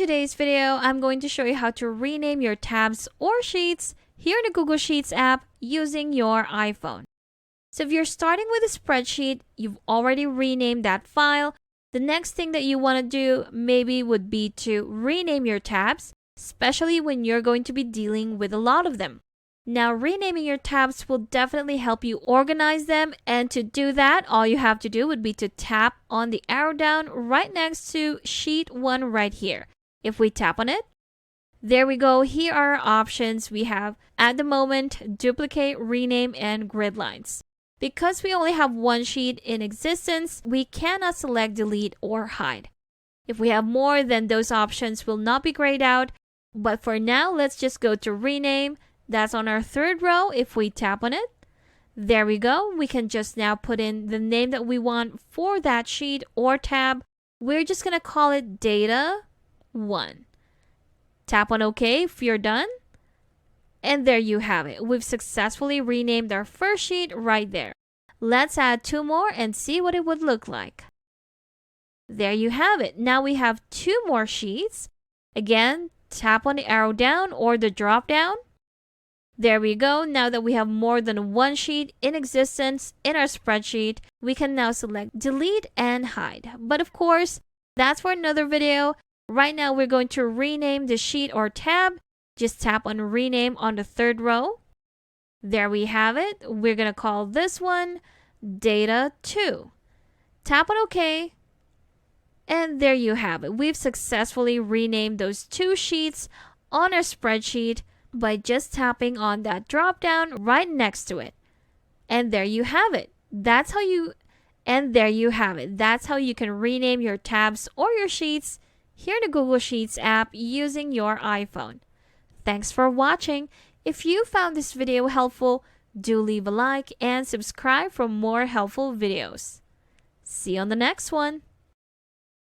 today's video, I'm going to show you how to rename your tabs or sheets here in the Google Sheets app using your iPhone. So if you're starting with a spreadsheet, you've already renamed that file. The next thing that you want to do maybe would be to rename your tabs, especially when you're going to be dealing with a lot of them. Now, renaming your tabs will definitely help you organize them, and to do that, all you have to do would be to tap on the arrow down right next to Sheet 1 right here. If we tap on it, there we go. Here are our options. We have, at the moment, duplicate, rename, and grid lines. Because we only have one sheet in existence, we cannot select delete or hide. If we have more, then those options will not be grayed out. But for now, let's just go to rename. That's on our third row. If we tap on it, there we go. We can just now put in the name that we want for that sheet or tab. We're just going to call it Data 1. Tap on OK if you're done. And there you have it. We've successfully renamed our first sheet right there. Let's add 2 more and see what it would look like. There you have it. Now we have 2 more sheets. Again, tap on the arrow down or the drop down. There we go. Now that we have more than one sheet in existence in our spreadsheet, we can now select delete and hide. But of course, that's for another video. Right now, we're going to rename the sheet or tab. Just tap on rename on the third row. There we have it. We're going to call this one Data 2. Tap on OK. And there you have it. We've successfully renamed those 2 sheets on our spreadsheet by just tapping on that drop down right next to it. And there you have it. That's how you can rename your tabs or your sheets here in the Google Sheets app using your iPhone. Thanks for watching. If you found this video helpful, do leave a like and subscribe for more helpful videos. See you on the next one.